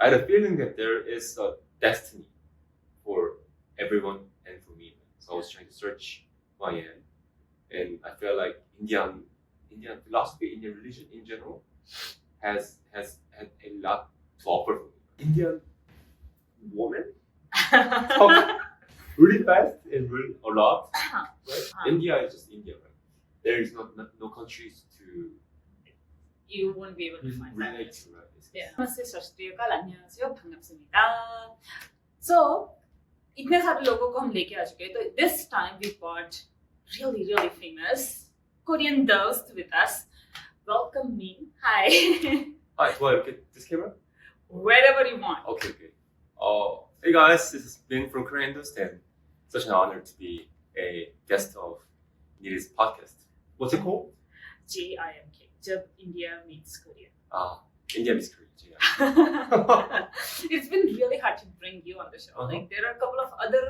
I had a feeling that there is a destiny for everyone and for me. So I was trying to search who I am, and I feel like Indian philosophy, Indian religion in general, has had a lot to offer for me. Indian woman talk really fast and really a lot. Right? India is just India, right? There is no countries to You won't be able to find that. relate to, right? Yeah. नमस्ते सत श्री अकाल 안녕하세요 반갑습니다. So इतने सारे लोगों को हम लेके आ चुके हैं तो this time we got really famous Korean Dost with us. Welcome me. Hi. Hi, do I look at this camera? Wherever you want. Okay. Hey guys, this is Ben from Korean Dost, and such an honor to be a guest of Nidhi's podcast. What's it called? JIMK. जब India meets Korea. India meets Korea. Yeah. It's been really hard to bring you on the show. Uh-huh. Like there are a couple of other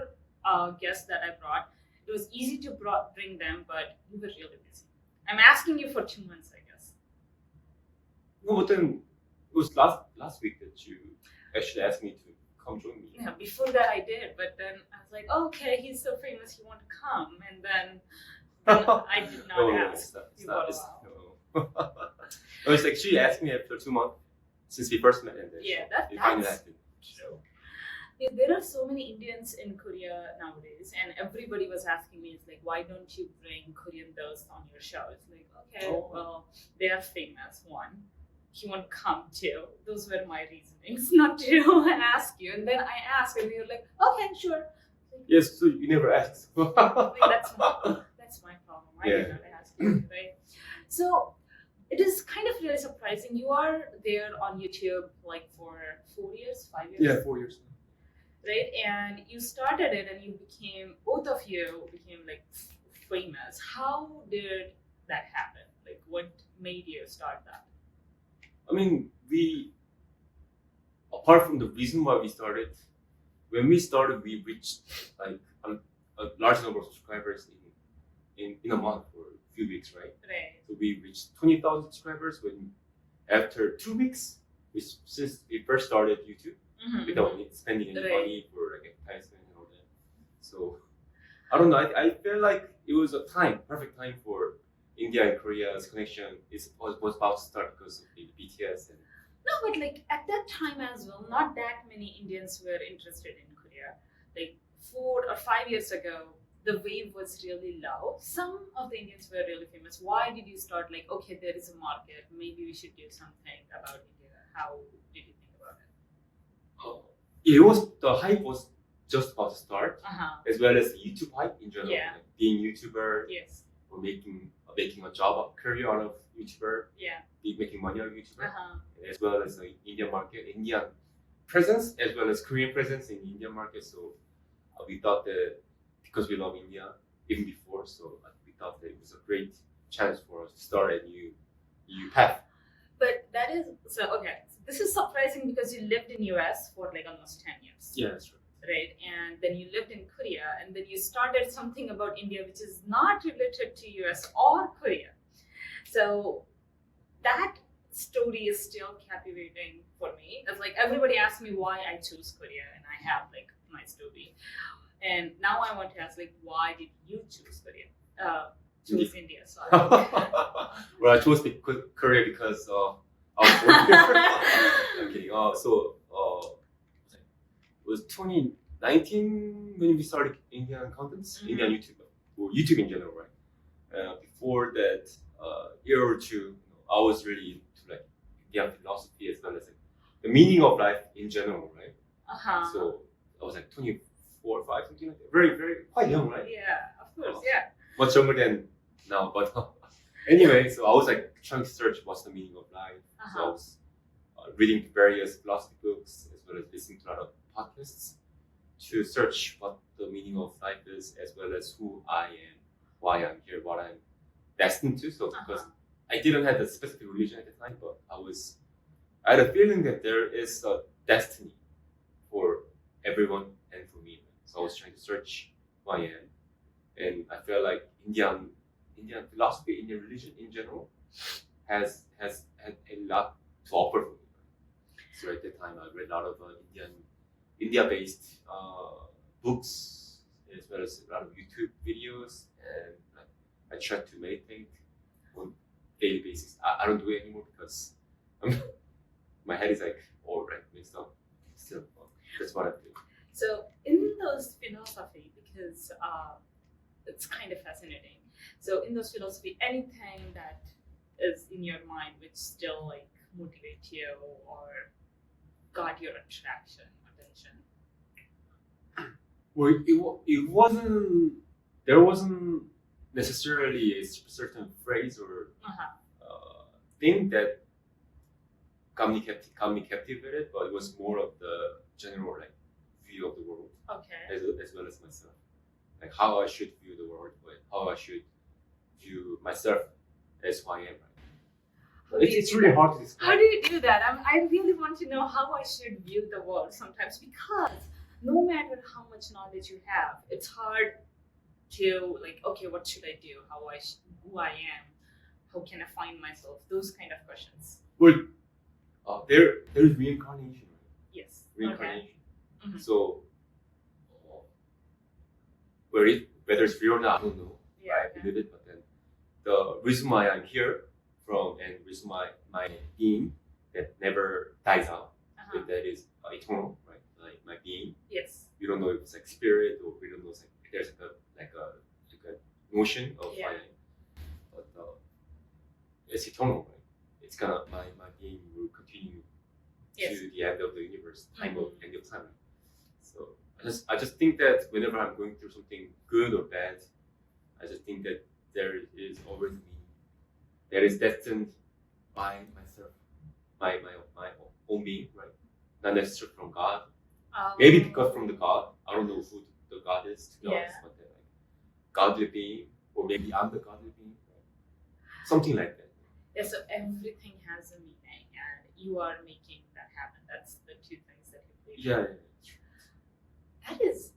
guests that I brought. It was easy to bring them, but you were really busy. I'm asking you for 2 months, I guess. No, but then it was last week that you actually asked me to come join me. Yeah, before that I did, but then I was like, oh, okay, he's so famous, he want to come, and then I did not ask. No, it's like she asked me after 2 months since we first met, and then it finally that's happened. So. Yeah, there are so many Indians in Korea nowadays, and everybody was asking me, it's like, why don't you bring Korean Dost on your show? It's like, okay, well, they are famous, one. He won't come too. Those were my reasonings not to ask you. And then I asked, and you're like, okay, sure. Yes, so you never asked. Like, that's my problem. I did not ask you, right? So it is kind of really surprising. You are there on YouTube like for 4 years, 5 years? Yeah, 4 years. Right? And you started it and both of you became like famous. How did that happen? Like what made you start that? I mean, apart from the reason why we started, when we started, we reached like a large number of subscribers in a month or a few weeks, right? Right. So we reached 20,000 subscribers after 2 weeks, since we first started YouTube, without spending any money for like advertisement and all that. So I don't know. I feel like it was a perfect time for India and Korea's connection. Was about to start because of the BTS and. No, but like at that time as well, not that many Indians were interested in Korea. Like 4 or 5 years ago, the wave was really low. Some of the Indians were really famous. Why did you start like, okay, there is a market, maybe we should do something about India? How did you think about it? The hype was just about to start, as well as YouTube hype in general. Yeah. Like being YouTuber, yes, or making a job, a career out of YouTuber, making money out of YouTuber, as well as the Indian market, Indian presence, as well as Korean presence in the Indian market. So we thought that because we love India even before, so we thought that it was a great chance for us to start a new path. But that is so okay. This is surprising because you lived in US for like almost 10 years. Yeah, that's right. Right, and then you lived in Korea, and then you started something about India which is not related to US or Korea. So that story is still captivating for me. It's like everybody asks me why I chose Korea, and I have like my story. And now I want to ask, like, why did you choose Korea? Choose India, sorry. Well, I chose Korea because I was born here. I'm kidding. It was 2019 when we started Indian contents, Indian YouTube, or YouTube in general, right? Before that, year or two, I was really into like Indian philosophy as well as like, the meaning of life in general, right? So I was like 24 or 5, something like that. Very, very quite young, right? Yeah, of course, yeah. Much younger than now, but anyway, so I was like trying to search what's the meaning of life. So I was reading various philosophy books as well as listening to a lot of podcasts to search what the meaning of life is, as well as who I am, why I'm here, what I'm destined to. So because I didn't have a specific religion at the time, but I had a feeling that there is a destiny for everyone and for me. So I was trying to search who I am, and I feel like Indian philosophy, Indian religion in general, has had a lot to offer for me. So at that time, I read a lot of India-based books, as well as a lot of YouTube videos, and I try to meditate on daily basis. I don't do it anymore because my head is like all right mixed up. Still, that's what I do. So in those philosophy, because it's kind of fascinating. So in those philosophy, anything that is in your mind which still like motivate you or got your attention. Well, it wasn't. There wasn't necessarily a certain phrase or thing that got me captivated, but it was more of the general like view of the world, as well as myself, like how I should view the world, but how I should view myself as who I am. Right? It's really hard to describe. How do you do that? I really want to know how I should view the world sometimes, because no matter how much knowledge you have, it's hard to like, okay, what should I do? Who I am? How can I find myself? Those kind of questions. Well, there's reincarnation. Right? Yes. Reincarnation. Okay. So, whether it's real or not, I don't know. Yeah, I believe it, but then the reason why I'm here and the reason why my being that never dies out, that is eternal, right? Like my being. Yes. We don't know if it's like spirit, or we don't know if there's like a notion of I am, but it's eternal, right? It's gonna my being will continue to the end of the universe, end of time. Right? So I just think that whenever I'm going through something good or bad, I just think that there is always me that is destined by myself, my own being, right? Not necessarily from God. Maybe because from the God, I don't know who the God is, to be honest, but like godly being, or maybe I'm the godly being, right? Something like that. Yeah, so everything has a meaning, and you are making that happen. That's the two things that you believe. Yeah. That is.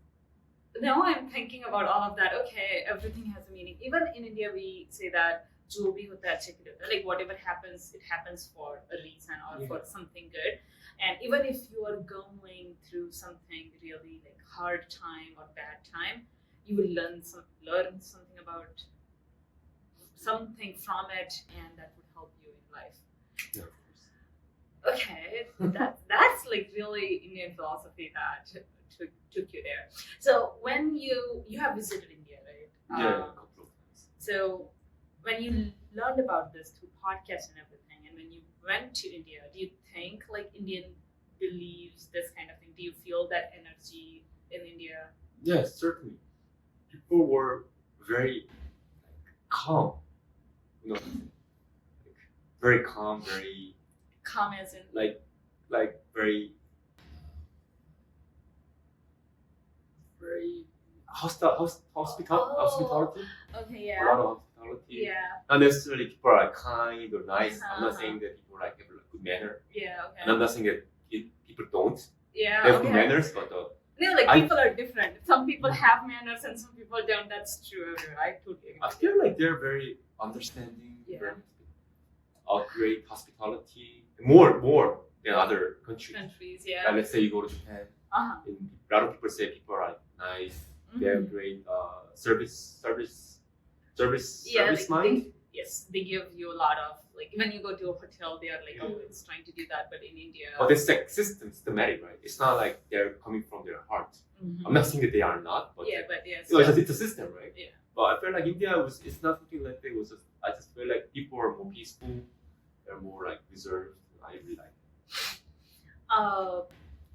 Now I'm thinking about all of that. Okay, everything has a meaning. Even in India, we say that जो भी होता है अच्छे के लिए होता है. Like whatever happens, it happens for a reason or for something good. And even if you are going through something really like hard time or bad time, you will learn something about something from it, and that would help you in life. Yeah, of course. Okay, that's like really Indian philosophy that took you there. So when you have visited India, right? Yeah, a couple of times. So when you learned about this through podcasts and everything, and when you went to India, do you think like Indian believes this kind of thing? Do you feel that energy in India? Yes, certainly. People were very calm, like, very calm, very calm as in like very hospitality. Okay, yeah. A lot of hospitality. Yeah. Not necessarily people are like kind or nice. I'm not saying that people like have a good manner. Yeah. Okay. And I'm not saying that people don't. Yeah. They have good manners, but people are different. Some people have manners and some people don't. That's true. I totally agree. I feel like they're very understanding. Yeah. Very great hospitality. More than other countries. Yeah. Like, let's say you go to Japan. And a lot of people say people are like nice. They have great service mind. They give you a lot of like when you go to a hotel, they are like always trying to do that. But in India, but it's like systematic, right? It's not like they're coming from their heart. I'm not saying that they are not, but it's a system, right? Yeah. But I feel like India it's not something like that. I just feel like people are more peaceful. They're more like reserved. I really like it.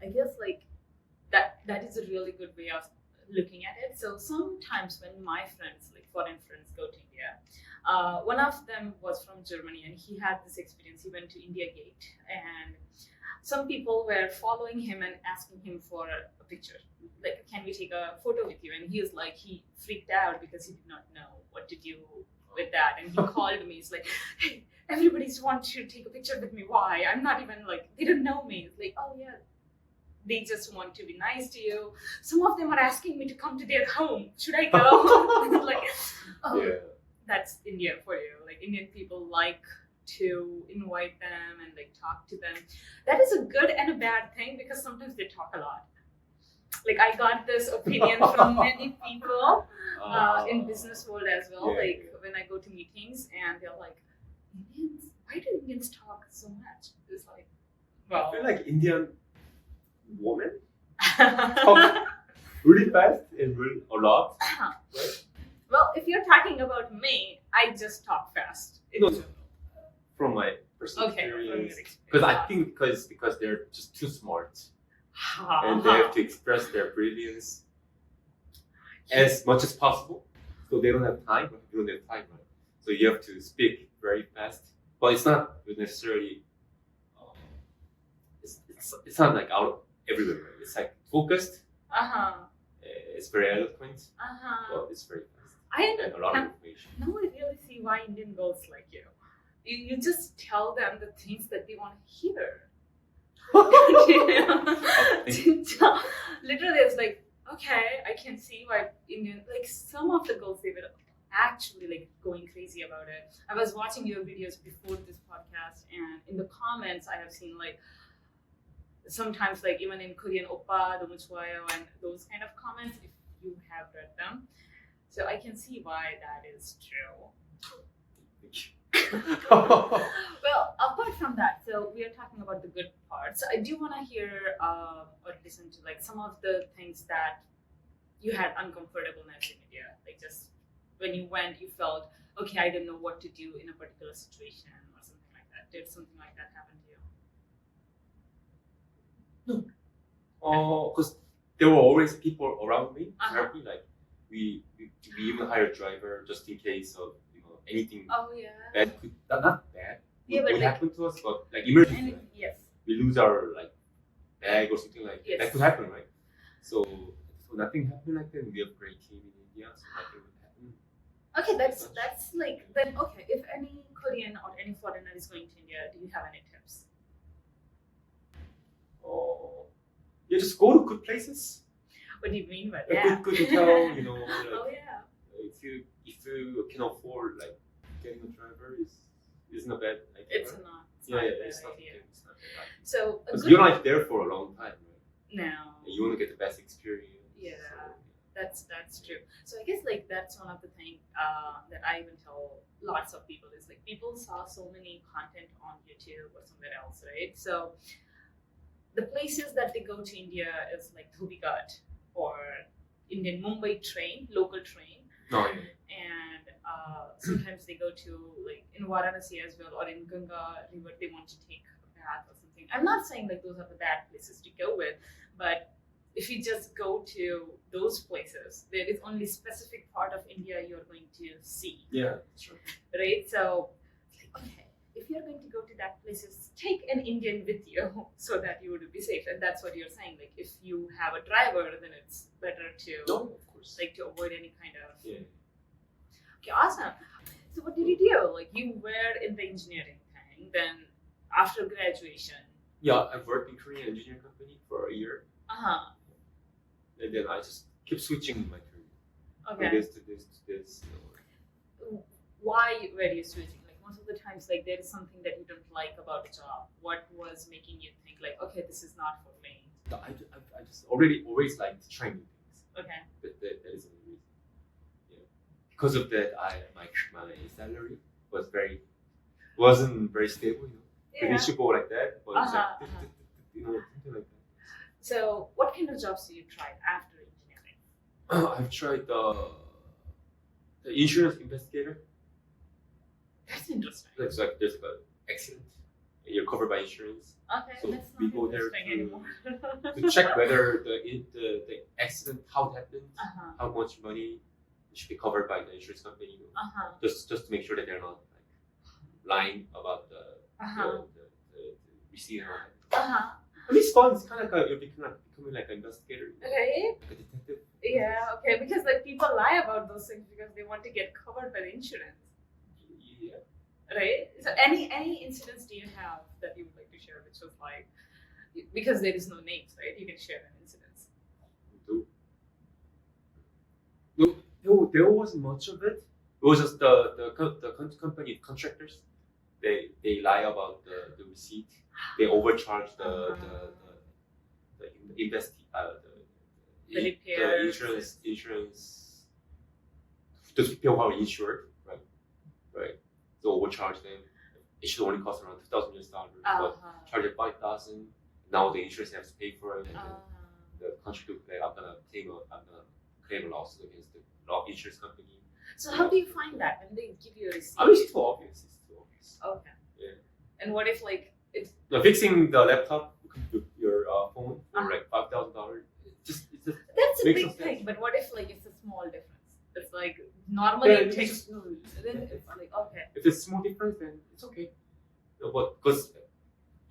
I guess like that is a really good way of looking at it. So sometimes when my friends, like foreign friends, go to India, one of them was from Germany, and he had this experience. He went to India Gate, and some people were following him and asking him for a picture. Like, can we take a photo with you? And he was like, he freaked out because he did not know what to do with that. And he called me. He's like, hey, everybody's want to take a picture with me. Why? I'm not even like, they don't know me. It's like, oh yeah. They just want to be nice to you. Some of them are asking me to come to their home. Should I go? Like, that's India for you. Like Indian people like to invite them and like talk to them. That is a good and a bad thing because sometimes they talk a lot. Like I got this opinion from many people in business world as well. Yeah, like yeah. when I go to meetings and they're like, Indians, why do Indians talk so much? It's like, well, I feel like Indian women talk really fast and really a lot. Right? well, if you're talking about me, I just talk fast. in No, general. From my personal Okay, from your experience, because I experience. think because they're just too smart and they have to express their brilliance as much as possible. So they don't have time. You don't have time, right? So you have to speak very fast. But it's not necessarily. It's not like out everywhere. Right? It's like focused. It's very eloquent, but it's very fast and a lot of information. Now I really see why Indian girls like you. You just tell them the things that they want to hear. Literally, it's like, okay, I can see why Indian, like some of the girls, they were actually like going crazy about it. I was watching your videos before this podcast, and in the comments, I have seen like sometimes like even in Korean oppa, domuchwayo, and those kind of comments, if you have read them. So I can see why that is true. Well, apart from that, so we are talking about the good parts. I do want to hear or listen to like some of the things that you had uncomfortableness in India. Like just when you went, you felt, okay, I didn't know what to do in a particular situation or something like that. Did something like that happen to you? Because there were always people around me to Uh-huh. help me. Like we even hired a driver just in case of anything Oh yeah. bad could not bad Yeah, but would like- happen to us, but like emergency. And Right? yes. We lose our like bag or something like Yes. that could happen, right? So nothing happened like that. We have a great team in India, so nothing would happen. Okay, that's like then okay. If any Korean or any foreigner is going to India, do you have any tips? Yeah, just go to good places. What do you mean by A that? good hotel, like, Oh yeah. if you can afford like getting a driver isn't a bad idea. It's right? not. It's Yeah, not a yeah, bad it's not idea. it's not bad. So a Because good you're not there for a long time, right? no. And you want to get the best experience. Yeah. So, That's true. So I guess like that's one of the things that I even tell lots of people is like people saw so many content on YouTube or somewhere else, right? So the places that they go to India is like Dhubigat or Indian Mumbai train, local train, no, yeah. and sometimes they go to like in Varanasi as well or in Ganga River they want to take a bath or something. I'm not saying like those are the bad places to go with, but if you just go to those places, there is only specific part of India you're going to see, Yeah, that's right. right? So, like, okay, if you're going to go to that places, take an Indian with you so that you would be safe. And that's what you're saying. Like, if you have a driver, then it's better to No, of course. like to avoid any kind of. Yeah. Okay, awesome. So, what did you do? Like, you were in the engineering thing. Then, after graduation. Yeah, I've worked in Korean engineering company for a year, and then I just keep switching my career. From Okay. this to this to this. Why were you switching? Like most of the times, like there is something that you don't like about a job. What was making you think like, okay, this is not for me? I just always liked trying new things. Okay. That is the reason. Yeah. Because of that, my salary wasn't very stable. Yeah. It should go like that, but it's Uh-huh, like, something like that. So, what kind of jobs do you try after engineering? I've tried the insurance investigator. That's interesting. It's like there's an accident, and you're covered by insurance. Okay, So that's we not go there interesting to- anymore. To check whether the accident, how it happened, Uh-huh. how much money should be covered by the insurance company. Uh-huh. Just to make sure that they're not like lying about the Uh-huh. receipt and all that. Uh-huh. I mean, it's fun. It's kind of like you're becoming like an investigator, Okay. like a detective. Yeah, okay, because like people lie about those things because they want to get covered by the insurance. Yeah. Right? So any incidents do you have that you would like to share which was like because there is no names, right? You can share an incident. No, there wasn't much of it. It was just the company contractors. they lie about the receipt. They overcharge the insurance. Those people who are insured, right? So overcharge them. It should only cost around $2,000 but charge it 5,000. Now the insurance has to pay for it, and then the country will say, I'm gonna claim a lawsuit against the insurance company. So how do you find that when they give you a receipt? I mean, it's too obvious. Okay. Yeah. And what if like it's fixing the laptop, your phone for like $5,000? It's just that's a makes big no sense. thing. But what if like it's a small difference? It's like normally it takes. Then it's like okay. If it's small difference, then it's okay. But because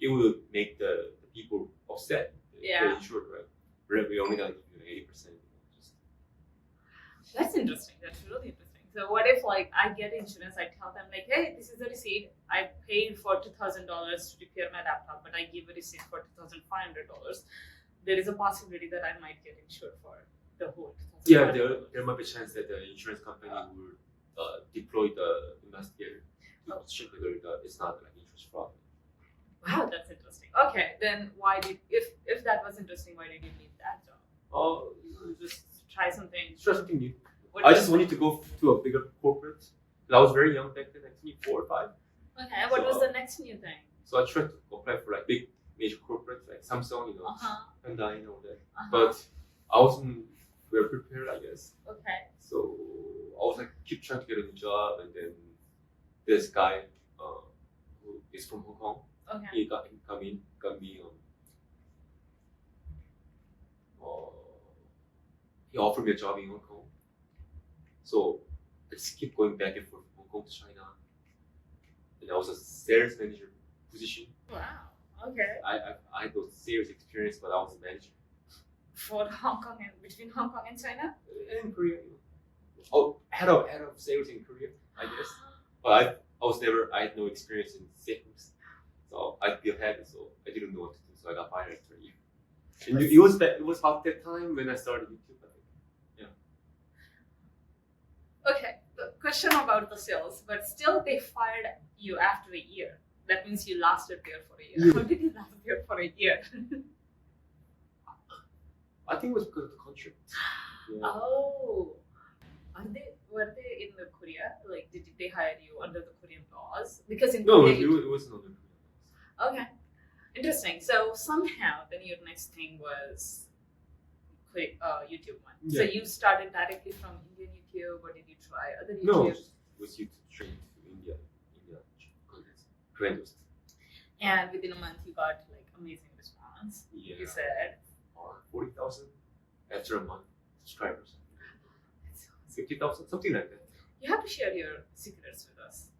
it will make the people upset. Yeah. Insured, right? We only gonna give you 80%. That's interesting. That's really interesting. So what if like I get insurance? I tell them like, hey, this is the receipt. I paid for $2,000 to repair my laptop, but I give a receipt for $2,500. There is a possibility that I might get insured for the whole. Yeah, there might be a chance that the insurance company will deploy the investigator to check whether it's not like interest fraud. Wow, that's interesting. Okay, then why did if that was interesting, why did you leave that job? Oh, just try something. Try something new. I just wanted to go to a bigger corporate. I was very young back then, like 4 or 5. Okay, what was the next new thing? So I tried to apply for like big major corporates like Samsung, Hyundai, and all that. But I wasn't well prepared, I guess. Okay. So I was like keep trying to get a new job, and then this guy who is from Hong Kong. Okay. He got me. He offered me a job in Hong Kong. So I just keep going back and forth from Hong Kong to China. And I was a sales manager position. Wow. Okay. I had no sales experience, but I was a manager. For Hong Kong and between Hong Kong and China? And Korea. Oh, head of sales in Korea, I guess. But I had no experience in sales. So I'd be ahead, so I didn't know what to do. So I got fired after a year. And it was about that time when I started YouTube. Okay, the question about the sales, but still they fired you after a year. That means you lasted there for a year. Yeah. How did you last there for a year? I think it was because of the contract. Yeah. Oh, were they in the Korea? Like, did they hire you under the Korean laws? Because in No, Korea, it wasn't under Korean laws. Okay, interesting. So somehow then your next thing was YouTube one. Yeah. So you started directly from Indian YouTube, or did you try other YouTube? No, it was YouTube trained to India contents, Korean Dost. And within a month you got like amazing response. Yeah. You said 40,000 after a month subscribers. 50,000, something like that. You have to share your secrets with us.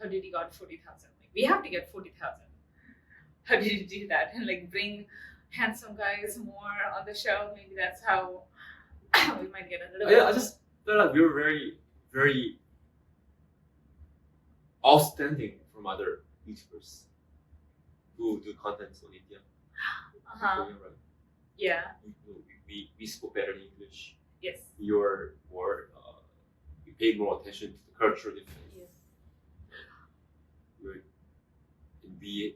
How did you got 40,000? Like, we have to get 40,000. How did you do that? And like bring handsome guys more on the show. Maybe that's how we might get a little bit. I just felt like we were very, very outstanding from other YouTubers who do content on India. Korean, right? Yeah. We spoke better English. Yes. You're more. We paid more attention to the cultural difference. Yes. We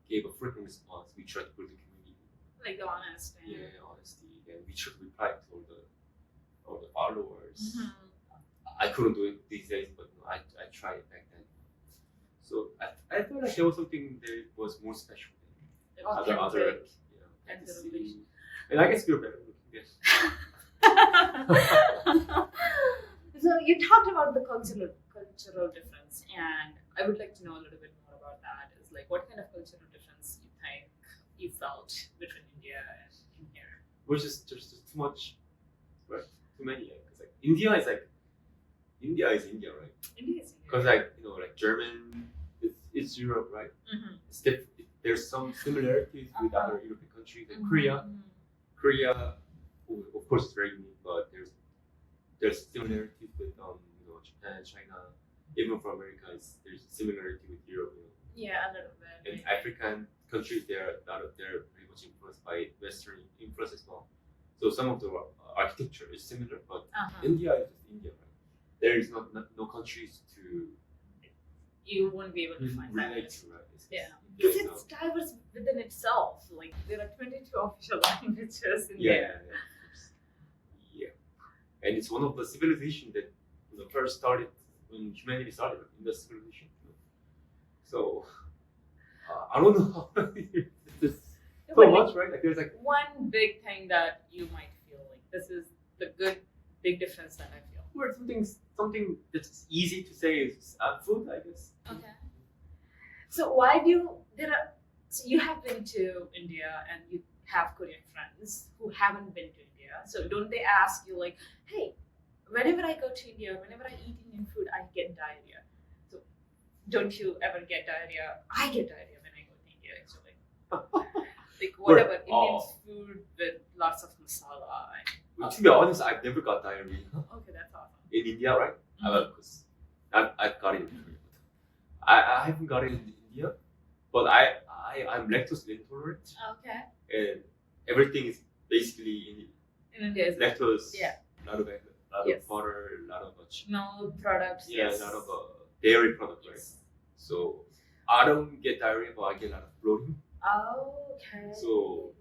gave a frequent response. We tried to build the community. Like the honest. Yeah, honesty, and we tried to reply to all the followers. Mm-hmm. I couldn't do it these days, but I tried it back then. So I felt like there was something that was more special than other fantasy. And I guess we were better looking. Yes. So you talked about the cultural difference, and I would like to know a little bit more about that. Is like what kind of cultural difference you think you felt between India and here? Which is just too much, right? Too many. Because like India is India, right? India is India. Because like German, it's Europe, right? Mm-hmm. It's there's some similarities with other European countries. Like Mm-hmm. Korea, of course, is very unique, but there's similarities with Japan, China, even for America. There's similarity with Europe. Yeah, a little bit. And African countries, they're very much influenced by Western influence as well. So some of the architecture is similar, but India is just India, right? There is no countries to you won't be able to find that. Relate to, right? Yeah, because it's diverse within itself. Like there are 22 official languages in there. Yeah. And it's one of the civilization that first started when humanity started in the civilization. So I don't know. It's so much, right? Like there's like one big thing that you might feel like this is the big difference that I feel. Or something that's easy to say is food, I guess. Okay. So why do so you have been to India and you have Korean friends who haven't been to India. So don't they ask you like, hey, whenever I go to India, whenever I eat Indian food, I get diarrhea. So don't you ever get diarrhea? I get diarrhea when I go to India actually. Like whatever Indian food with lots of masala. To be honest, I've never got diarrhea. Okay, that's awesome. In India, right? Because I've got it in Korea. I haven't got it in India, but I'm lactose intolerant. Okay. And everything is basically in India is lactose. Yeah. A lot of butter, a lot of milk products. Yeah, a lot of dairy products, right? So I don't get diarrhea, but I get a lot of bloating. Oh, okay. So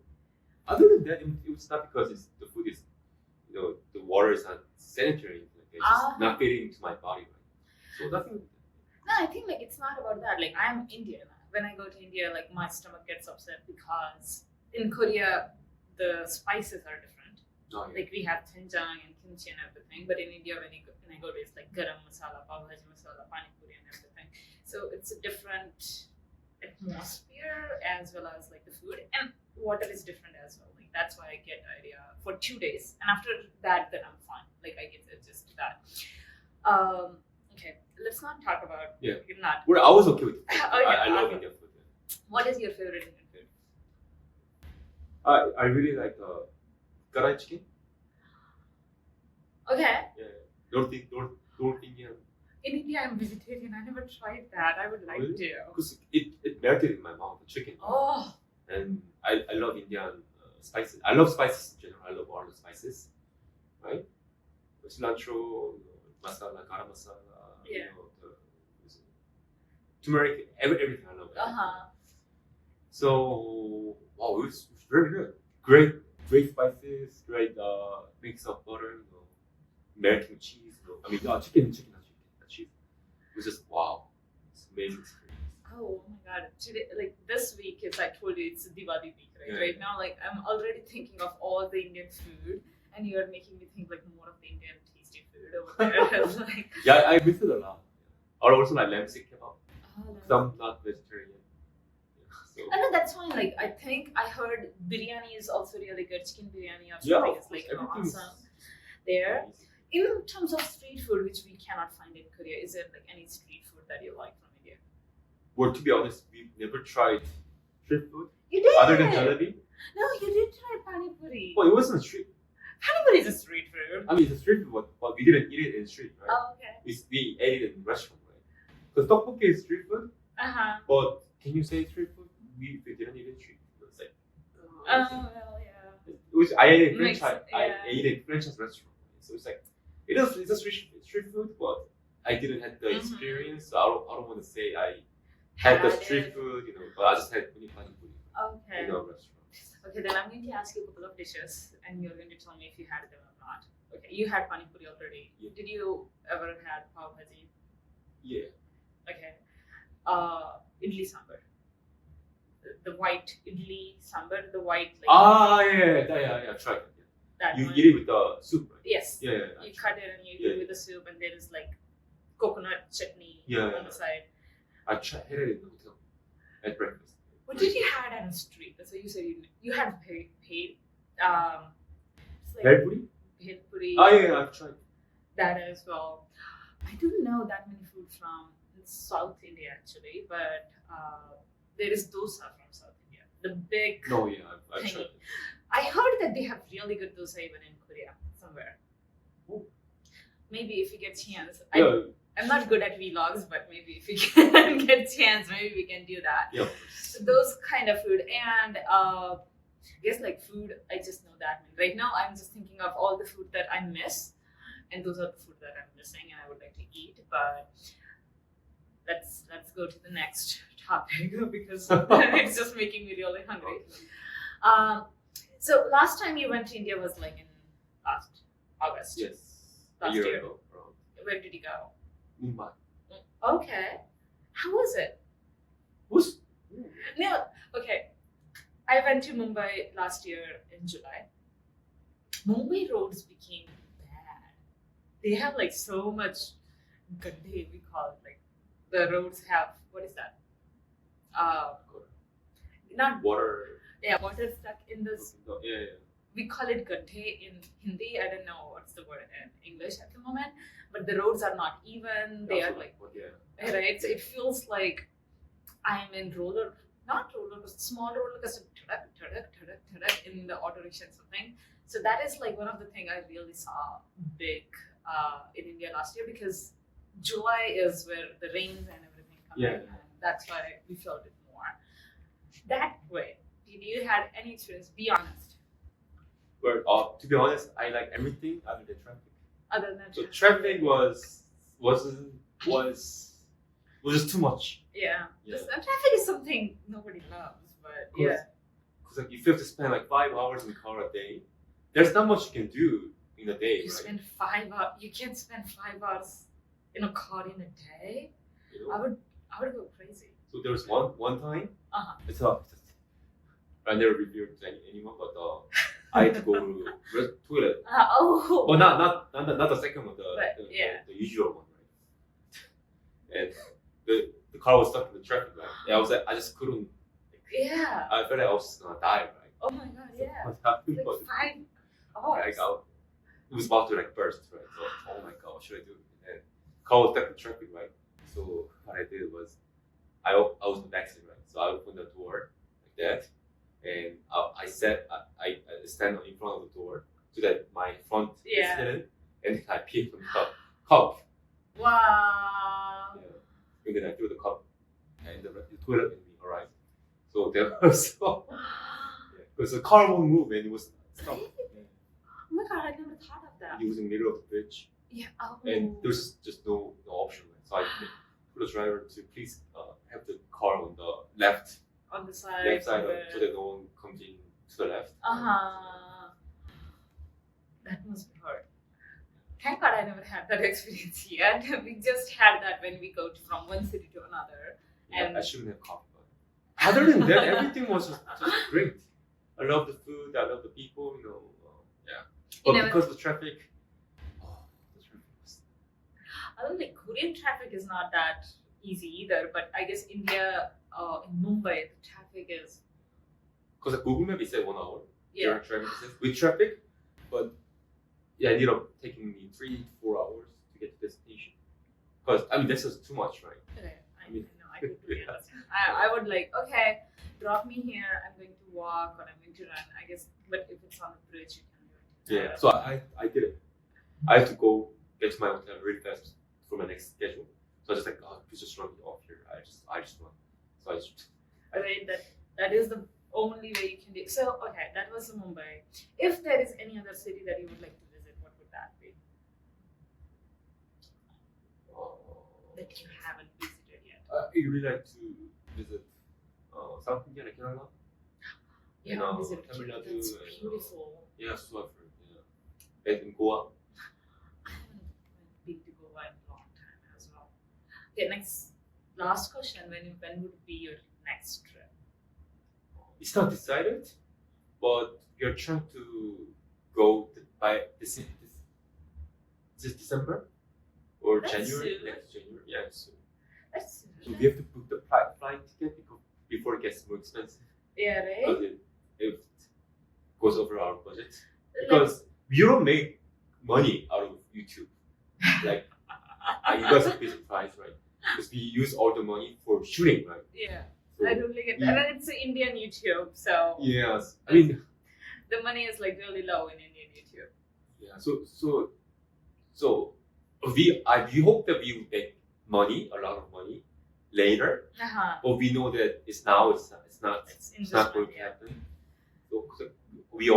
other than that, it's not because the food is, the water is not sanitary. Like it's just not fitting into my body, right? So nothing. No, I think like it's not about that. Like I'm Indian. When I go to India, like my stomach gets upset because in Korea the spices are different. Oh, yeah. Like we have doenjang and kimchi and everything, but in India when I go to it's like garam masala, pav bhaji masala, pani puri and everything. So it's a different atmosphere as well as like the food, and water is different as well. Like that's why I get diarrhea for 2 days, and after that then I'm fine. Like I get just that. Okay, let's not talk about not. Well, I was okay with it. Okay, I love Indian food. Yeah. What is your favorite Indian food? I really like karai chicken. Okay. Yeah, North Indian. In India, I'm vegetarian. I never tried that. I would like to. Because it melted in my mouth, the chicken. Oh. And I love Indian spices. I love spices in general. I love all the spices, right? Cilantro, masala, garam masala, the turmeric, everything I love. So wow, it's very good. Great spices, great mix of butter, melting cheese. I mean, chicken, not cheese. It was just wow, it's amazing experience. Oh my god! Today, like this week, as I told you, it's Diwali week, right? Yeah. Right now, like I'm already thinking of all the Indian food, and you are making me think like more of the Indian tasty food over there. Like, yeah, I miss it a lot. Or also like lamb stick kebab. Some not vegetarian. So. I know that's fine. Like I think I heard biryani is also really good. Chicken biryani or something is like awesome there. In terms of street food, which we cannot find in Korea, is there like any street food that you like from India? Well, to be honest, we've never tried street food. You did? Other than jalebi? No, you did try pani puri. Well, it wasn't a street. Pani puri is a street food. I mean, it's a street food, but we didn't eat it in the street, right? Oh, okay. We ate it in restaurant, right? Because tteokbokki is street food. But can you say street food? We didn't eat it in street. It was like. Oh well, yeah. I ate it in franchise. I ate it in franchise restaurant. So it's like it's a street food, but I didn't have the experience. So I don't want to say I had the street food, but I just had pani puri. Okay. In a restaurant. Okay, then I'm going to ask you a couple of dishes, and you're going to tell me if you had them or not. Okay, you had pani puri already. Yeah. Did you ever had pav bhaji? Yeah. Okay. Idli sambar. The white idli sambar, the white. Like, Yeah. Try it. That you one. eat it with the soup, right? Yes. Yeah. You cut it and you eat it with the soup, and there is like coconut chutney on the side. I had it in the hotel at breakfast. What did you had on the street? So you said you had paid. Bhel puri? Bhel puri. Oh yeah, I've tried that as well. I don't know that many food from South India actually, but there is dosa from South India. The big. No, yeah, I've tried it. I heard that they have really good dosa even in Korea somewhere. Ooh. Maybe if you get chance. Yeah. I'm not good at vlogs, but maybe if you can get chance, maybe we can do that. Yeah. So those kind of food, and I guess like food, I just know that. Right now, I'm just thinking of all the food that I miss, and those are the food that I'm missing, and I would like to eat. But let's go to the next topic because it's just making me really hungry. So last time you went to India was like in last August. Yes. Last a year year. ago. Around Where did you go? Mumbai. Okay. How was it? Was No. Okay. I went to Mumbai last year in July. Mumbai roads became bad. They have like so much gandhi, we call it. Like the roads have, what is that? Not water. Yeah, water stuck in this. Yeah. We call it gandhi in Hindi. I don't know what's the word in English at the moment. But the roads are not even. They are like, right? So it feels like I'm in not roller coaster, small roller coaster, in the auto rickshaw and something. So that is like one of the things I really saw big in India last year, because July is where the rains and everything come in, and that's why we felt it more. That way, did you had any experience? Be honest. But to be honest, I like everything other than traffic. Other than So traffic was just too much. Yeah. Yeah. Traffic is something nobody loves, but yeah. Because like if you have to spend like 5 hours in the car a day, there's not much you can do in a day, You right? spend 5 hours. You can't spend 5 hours in a car in a day. You know? I would go crazy. So there was one time. It's I never reviewed to anyone, but I had to go to the toilet. Well, not the second one, the usual one, right? And the car was stuck in the traffic light. And I just couldn't. Yeah. I felt like I was just gonna die, right? Oh my god, yeah. What happened? Like 5 hours. It was about to like burst, right? So oh my god, what should I do? And car was stuck in the traffic light. So what I did was, I was in the backseat, right? So I opened the door like that, and I stand in front of the door so that my front is hidden, and then I peed from the cup. Wow. Yeah. And then I threw the cup, and the toilet in me arrived. So there was because the car won't move, and it was stuck. Oh my god, I never thought of that. It was in the middle of the bridge. Yeah. And there's just no option, right? So I told the driver to please have the car on the left On the side. so that no one comes in to the left. That must be hard. Thank God I never had that experience yet. We just had that when we go from one city to another. Yeah, And I shouldn't have coffee, but other than that, everything was just great. I love the food. I love the people. But because of the traffic, I don't think Korean traffic is not that easy either. But I guess India, in Mumbai, the traffic is. because Google Map it said 1 hour. Yeah. During traffic with traffic, but it ended up taking me 3 to 4 hours to get to destination. Because that's just too much, right? Okay, I could really understand. I would like, okay, drop me here. I'm going to walk or I'm going to run. I guess, but if it's on a bridge, you can do it. Yeah. So I did it. I had to go get to my hotel really fast for my next schedule. So I was just like, oh, please just run me off here. I just run. So I just. Alright, that is the only way you can do. So okay, that was Mumbai. If there is any other city that you would like to visit, what would that be? That you haven't visited yet. I really like to visit South India, like Kerala. Yeah, And, visit. Tamil Nadu That's and, beautiful. Yeah, so I've heard. Yeah. And in Goa. I haven't been to Goa in a long time as well. Okay, last question. When would be your next trip? It's not decided, but we're trying to go by this December or That's January. soon. Next January. Yeah, so That's we have to book the flight ticket before it gets more expensive. yeah, right. Because it goes over our budget. Because we don't make money out of YouTube. Like, you guys would be surprised, right? Because we use all the money for shooting, right? Yeah, So, I totally get that. And it's an Indian YouTube, so yes. I mean, the money is like really low in Indian YouTube. yeah. So we hope that we will make money, a lot of money, later. But we know that it's not going to happen. So we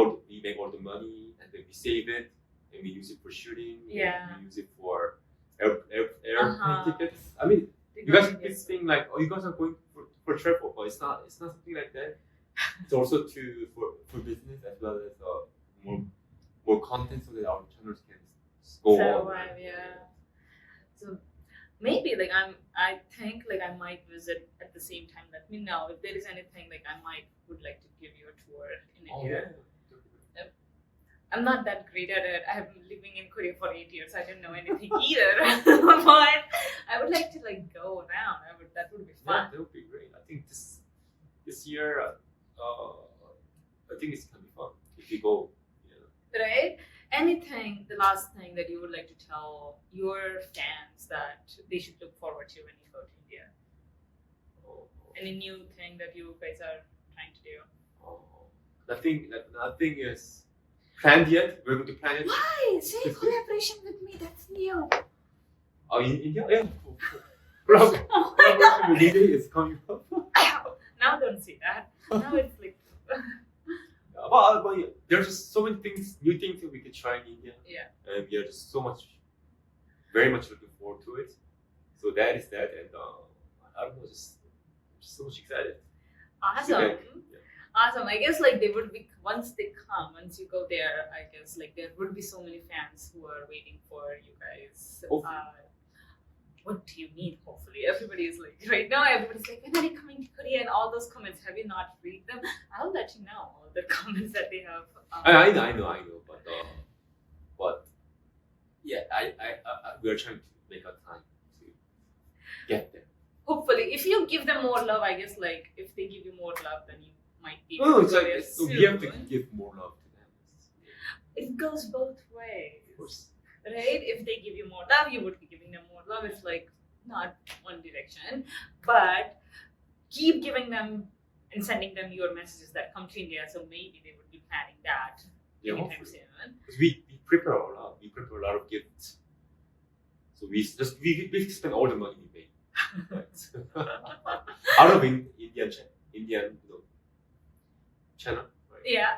make all the money and then we save it and we use it for shooting. Yeah. And we use it for airplane tickets. I mean, You guys keep saying like, oh, you guys are going for travel, but it's not something like that. It's also for business as well as more content so that our channels can go on. Yeah. So maybe like I think like I might visit at the same time. Let me know if there is anything like I would like to give you a tour in India. Yeah. I'm not that great at it. I've been living in Korea for 8 years. I didn't know anything either. But I would like to like go around. That would be fun. Yeah, that would be great. I think this year, I think it's gonna be fun if you go. Yeah. Right? Anything, the last thing that you would like to tell your fans that they should look forward to when you go to India? Any new thing that you guys are trying to do? Nothing is planned yet. We're going to plan it. Why? Say collaboration with me. That's new. Oh, in India? Yeah. Collaboration with India is coming up. Now don't say that. Now it's like... But yeah, there's just so many things, new things that we could try in India. Yeah. And we are just very much looking forward to it. So that is that, and I don't know, just so much excited. Awesome. Yeah. Awesome. I guess like they would be once you go there. I guess like there would be so many fans who are waiting for you guys. What do you need? Hopefully, everybody is like right now. Everybody's like, when are you coming to Korea? And all those comments. Have you not read them? I'll let you know all the comments that they have. I know. But yeah, we are trying to make our time to get there. Hopefully, if you give them more love, I guess like if they give you more love, then you might be. Oh, it's like we have to give more love to them. It goes both ways. Of course. Right? If they give you more love, you would be giving them more love. It's like not one direction, but keep giving them and sending them your messages that come to India. So maybe they would be planning that anytime soon. Because we prepare a lot. We prepare a lot of gifts. So we spend all the money we make. Out of Indian channel. Right? Yeah,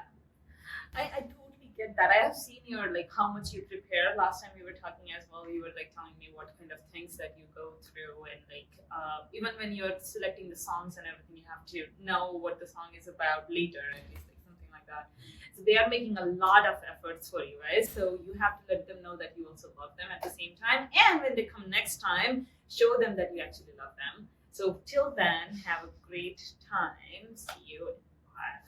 I totally get that. I have seen your like how much you prepare. Last time we were talking as well, you were like telling me what kind of things that you go through, and like even when you're selecting the songs and everything, you have to know what the song is about later, at least like something like that. So they are making a lot of efforts for you guys. So you have to let them know that you also love them at the same time, and when they come next time, show them that you actually love them. So till then, have a great time. See you. Bye.